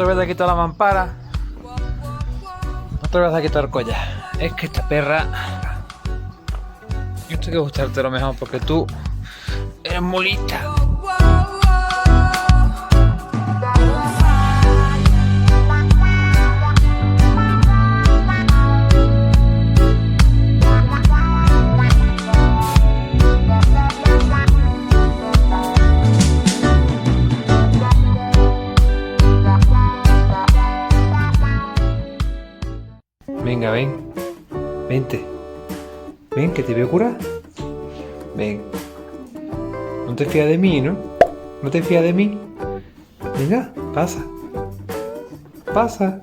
Otra vez te ha quitado la mampara. Otra vez te ha quitado el collar. Es que esta perra... Esto hay que gustarte lo mejor porque tú eres muy lista. Venga, ven. Vente. Ven, que te voy a curar. Ven. No te fías de mí, ¿no? ¿No te fías de mí? Venga, pasa. Pasa.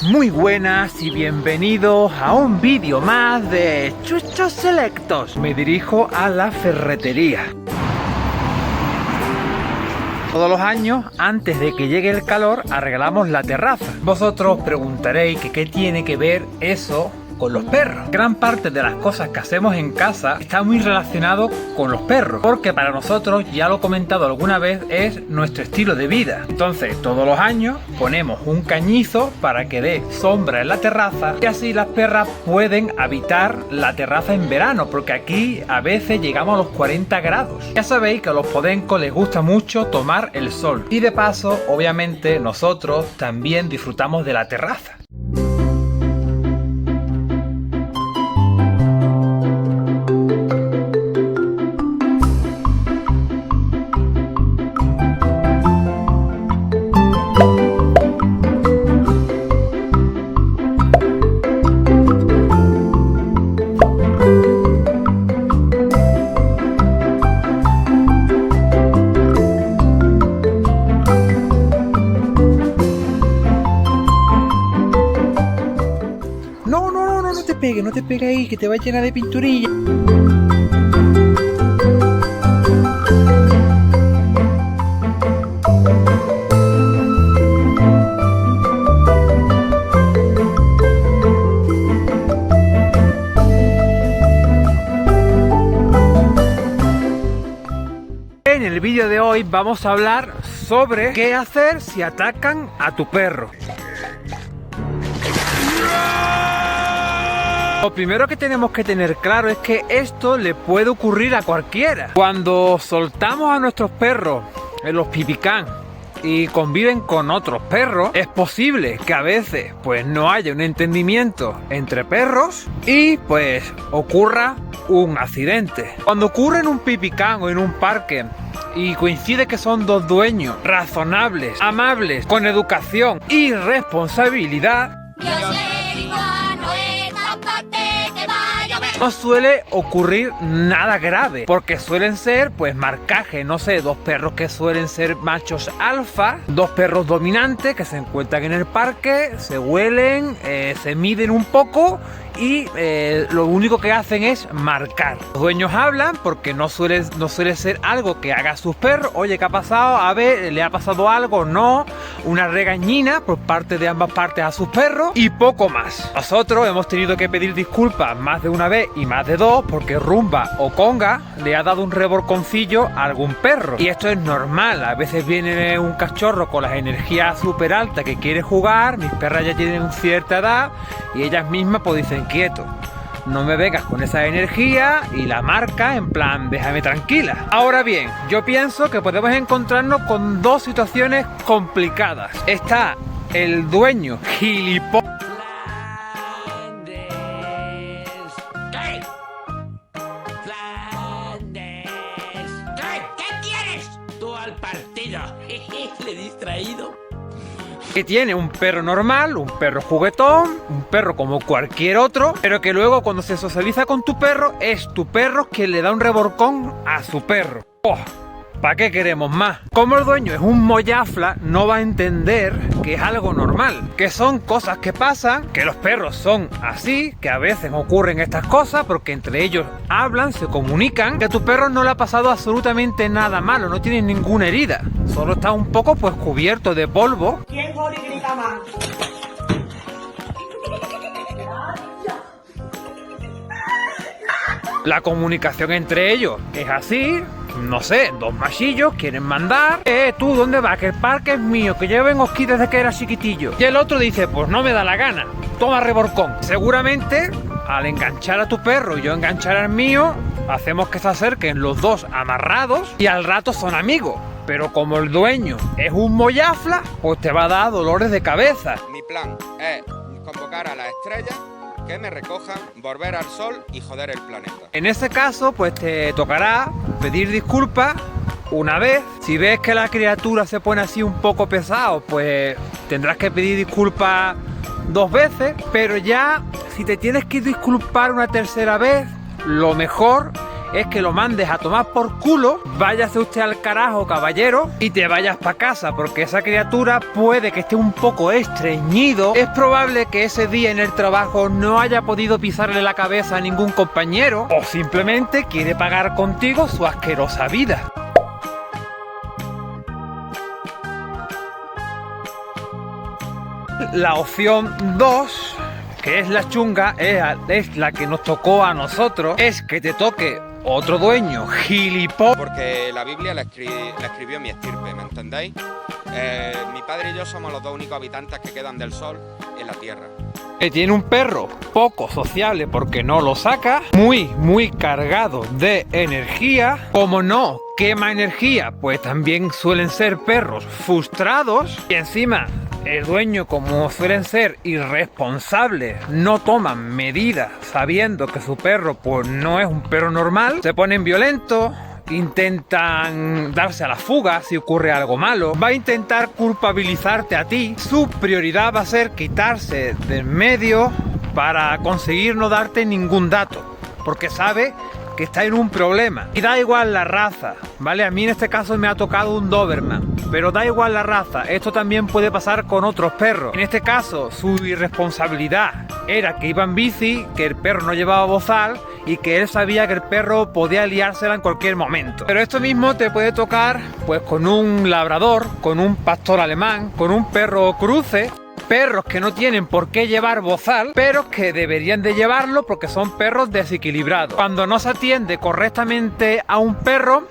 Muy buenas y bienvenidos a un vídeo más de Chuchos Selectos. Me dirijo a la ferretería. Todos los años, antes de que llegue el calor, arreglamos la terraza. Vosotros preguntaréis que qué tiene que ver eso con los perros. Gran parte de las cosas que hacemos en casa está muy relacionado con los perros, porque para nosotros, ya lo he comentado alguna vez, es nuestro estilo de vida. Entonces todos los años ponemos un cañizo para que dé sombra en la terraza y así las perras pueden habitar la terraza en verano, porque aquí a veces llegamos a los 40 grados. Ya sabéis que a los podencos les gusta mucho tomar el sol y de paso obviamente nosotros también disfrutamos de la terraza. No te pegues ahí, que te va a llenar de pinturilla. En el vídeo de hoy vamos a hablar sobre qué hacer si atacan a tu perro. Lo primero que tenemos que tener claro es que esto le puede ocurrir a cualquiera. Cuando soltamos a nuestros perros en los pipicán y conviven con otros perros, es posible que a veces pues no haya un entendimiento entre perros y pues ocurra un accidente. Cuando ocurre en un pipicán o en un parque y coincide que son dos dueños razonables, amables, con educación y responsabilidad, no suele ocurrir nada grave, porque suelen ser pues marcajes, no sé, dos perros que suelen ser machos alfa, dos perros dominantes que se encuentran en el parque, se huelen, se miden un poco y lo único que hacen es marcar. Los dueños hablan porque no suele ser algo que haga sus perros. Oye, ¿qué ha pasado? A ver, ¿le ha pasado algo? No. Una regañina por parte de ambas partes a sus perros y poco más. Nosotros hemos tenido que pedir disculpas más de una vez y más de dos porque Rumba o Conga le ha dado un reborconcillo a algún perro. Y esto es normal. A veces viene un cachorro con las energías súper altas que quiere jugar. Mis perras ya tienen cierta edad y ellas mismas pues dicen: quieto, no me vengas con esa energía, y la marca en plan déjame tranquila. Ahora bien, yo pienso que podemos encontrarnos con dos situaciones complicadas. Está el dueño gilipollas. ¿Qué quieres tú al partido? Le distraído. Que tiene un perro normal, un perro juguetón, un perro como cualquier otro, pero que luego cuando se socializa con tu perro, es tu perro quien le da un reborcón a su perro. ¡Oh! ¿Para qué queremos más? Como el dueño es un mollafla, no va a entender que es algo normal, que son cosas que pasan, que los perros son así, que a veces ocurren estas cosas porque entre ellos hablan, se comunican, que a tu perro no le ha pasado absolutamente nada malo, no tiene ninguna herida, solo está un poco pues cubierto de polvo. ¿Quién jode que La comunicación entre ellos es así. No sé, dos machillos quieren mandar. ¿Tú dónde vas? Que el parque es mío, que yo vengo aquí desde que era chiquitillo. Y el otro dice, pues no me da la gana, toma reborcón. Seguramente, al enganchar a tu perro y yo enganchar al mío, hacemos que se acerquen los dos amarrados y al rato son amigos. Pero como el dueño es un mollafla, pues te va a dar dolores de cabeza. Mi plan es convocar a las estrellas, que me recojan, volver al sol y joder el planeta. En ese caso, pues te tocará pedir disculpas una vez. Si ves que la criatura se pone así un poco pesado, pues tendrás que pedir disculpas 2 veces. Pero ya, si te tienes que disculpar una tercera vez, lo mejor es que lo mandes a tomar por culo, váyase usted al carajo, caballero, y te vayas para casa, porque esa criatura puede que esté un poco estreñido. Es probable que ese día en el trabajo no haya podido pisarle la cabeza a ningún compañero, o simplemente quiere pagar contigo su asquerosa vida. La opción 2, que es la chunga, es la que nos tocó a nosotros, es que te toque otro dueño gilipollas. Porque la Biblia la escribió mi estirpe, ¿me entendéis? Mi padre y yo somos los 2 únicos habitantes que quedan del sol en la tierra. Que tiene un perro poco sociable porque no lo saca, muy cargado de energía. Como no quema energía, pues también suelen ser perros frustrados. Y encima el dueño, como suelen ser irresponsables, no toman medidas sabiendo que su perro pues no es un perro normal, se ponen violentos, intentan darse a la fuga si ocurre algo malo, va a intentar culpabilizarte a ti. Su prioridad va a ser quitarse del medio para conseguir no darte ningún dato, porque sabe que está en un problema. Y da igual la raza, ¿vale? A mí en este caso me ha tocado un Doberman, pero da igual la raza, esto también puede pasar con otros perros. En este caso, su irresponsabilidad era que iba en bici, que el perro no llevaba bozal y que él sabía que el perro podía liársela en cualquier momento. Pero esto mismo te puede tocar pues con un labrador, con un pastor alemán, con un perro cruce. Perros que no tienen por qué llevar bozal, pero que deberían de llevarlo porque son perros desequilibrados. Cuando no se atiende correctamente a un perro,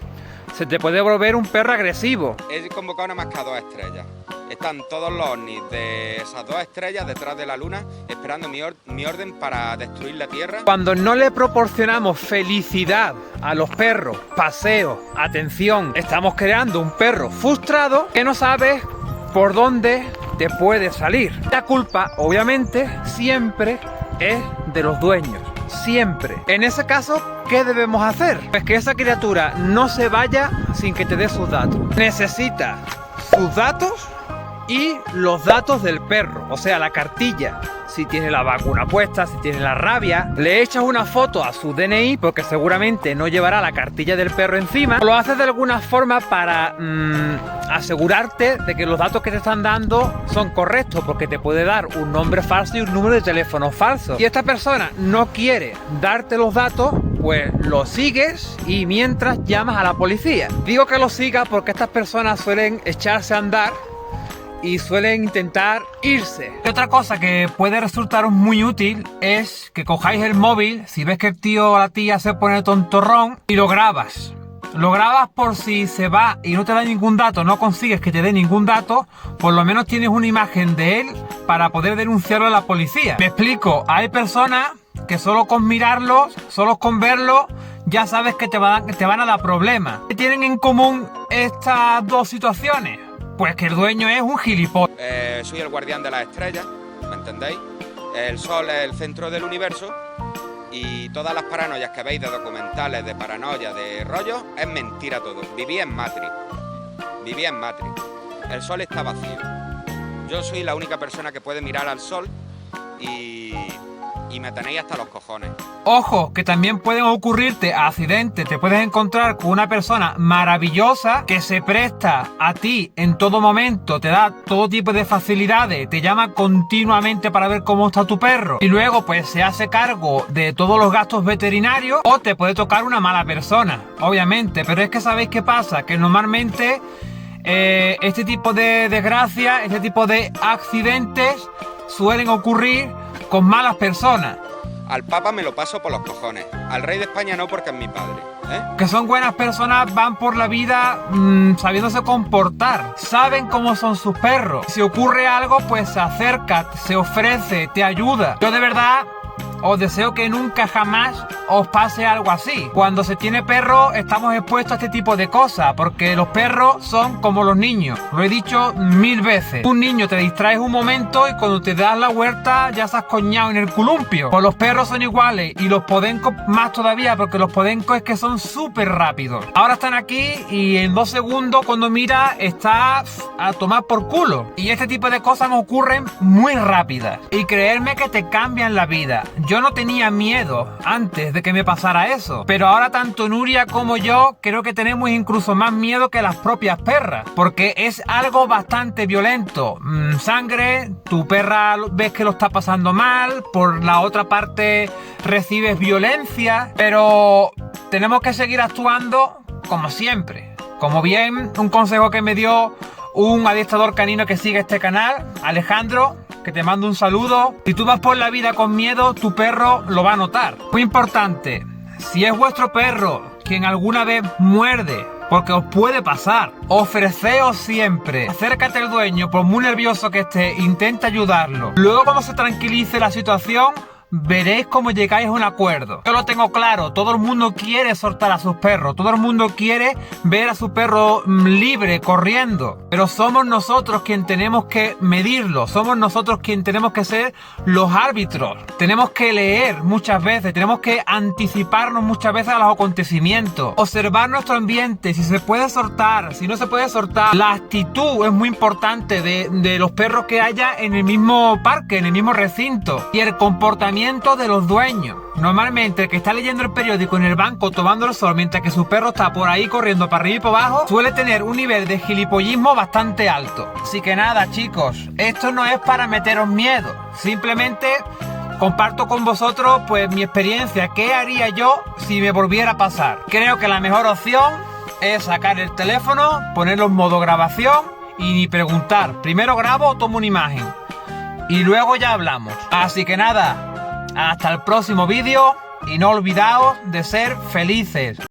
se te puede volver un perro agresivo. He convocado nada más que a 2 estrellas. Están todos los ovnis de esas 2 estrellas detrás de la luna, esperando mi orden para destruir la Tierra. Cuando no le proporcionamos felicidad a los perros, paseo, atención, estamos creando un perro frustrado que no sabe por dónde te puede salir. La culpa, obviamente, siempre es de los dueños. Siempre. En ese caso, ¿qué debemos hacer? Pues que esa criatura no se vaya sin que te dé sus datos. Necesita sus datos y los datos del perro, o sea, la cartilla. Si tiene la vacuna puesta, si tiene la rabia, le echas una foto a su DNI porque seguramente no llevará la cartilla del perro encima. Lo haces de alguna forma para asegurarte de que los datos que te están dando son correctos, porque te puede dar un nombre falso y un número de teléfono falso. Si esta persona no quiere darte los datos, pues lo sigues y mientras llamas a la policía. Digo que lo sigas porque estas personas suelen echarse a andar y suelen intentar irse. Y otra cosa que puede resultaros muy útil es que cojáis el móvil, si ves que el tío o la tía se pone tontorrón, y lo grabas. Lo grabas por si se va y no te da ningún dato, no consigues que te dé ningún dato, por lo menos tienes una imagen de él para poder denunciarlo a la policía. Me explico, hay personas que solo con mirarlo, solo con verlo, ya sabes que te van a dar problemas. ¿Qué tienen en común estas 2 situaciones? Pues que el dueño es un gilipollas. Soy el guardián de las estrellas, ¿me entendéis? El sol es el centro del universo y todas las paranoias que veis de documentales, de paranoia, de rollo, es mentira todo. Viví en Matrix. El sol está vacío. Yo soy la única persona que puede mirar al sol y me tenéis hasta los cojones. Ojo, que también pueden ocurrirte accidentes. Te puedes encontrar con una persona maravillosa que se presta a ti en todo momento, te da todo tipo de facilidades, te llama continuamente para ver cómo está tu perro y luego pues se hace cargo de todos los gastos veterinarios. O te puede tocar una mala persona, obviamente, pero es que ¿sabéis qué pasa? Que normalmente este tipo de desgracias, este tipo de accidentes suelen ocurrir con malas personas. Al Papa me lo paso por los cojones. Al rey de España no, porque es mi padre. Que son buenas personas, van por la vida sabiéndose comportar, saben cómo son sus perros. Si ocurre algo, pues se acerca, se ofrece, te ayuda. Yo de verdad os deseo que nunca jamás os pase algo así. Cuando se tiene perro estamos expuestos a este tipo de cosas, porque los perros son como los niños. Lo he dicho 1000 veces. Un niño te distraes un momento y cuando te das la vuelta ya se has coñado en el columpio. Pues los perros son iguales y los podencos más todavía, porque los podencos es que son súper rápidos. Ahora están aquí y en 2 segundos cuando mira está a tomar por culo. Y este tipo de cosas me ocurren muy rápidas. Y creerme que te cambian la vida. Yo no tenía miedo antes de que me pasara eso, pero ahora tanto Nuria como yo creo que tenemos incluso más miedo que las propias perras, porque es algo bastante violento. Sangre, tu perra ves que lo está pasando mal, por la otra parte recibes violencia, pero tenemos que seguir actuando como siempre. Como bien, un consejo que me dio un adiestrador canino que sigue este canal, Alejandro, que te mando un saludo. Si tú vas por la vida con miedo, tu perro lo va a notar. Muy importante, si es vuestro perro quien alguna vez muerde, porque os puede pasar, ofreceos siempre. Acércate al dueño, por muy nervioso que esté, intenta ayudarlo. Luego cuando se tranquilice la situación, veréis cómo llegáis a un acuerdo. Yo lo tengo claro, todo el mundo quiere soltar a sus perros, todo el mundo quiere ver a su perro libre, corriendo, pero somos nosotros quien tenemos que medirlo, somos nosotros quien tenemos que ser los árbitros. Tenemos que leer muchas veces, tenemos que anticiparnos muchas veces a los acontecimientos, observar nuestro ambiente, si se puede soltar, si no se puede soltar. La actitud es muy importante de los perros que haya en el mismo parque, en el mismo recinto, y el comportamiento de los dueños. Normalmente el que está leyendo el periódico en el banco tomando el sol mientras que su perro está por ahí corriendo para arriba y para abajo suele tener un nivel de gilipollismo bastante alto. Así que nada, chicos, esto no es para meteros miedo, simplemente comparto con vosotros pues mi experiencia, qué haría yo si me volviera a pasar. Creo que la mejor opción es sacar el teléfono, ponerlo en modo grabación y ni preguntar, primero grabo o tomo una imagen y luego ya hablamos. Así que nada, hasta el próximo vídeo y no olvidaos de ser felices.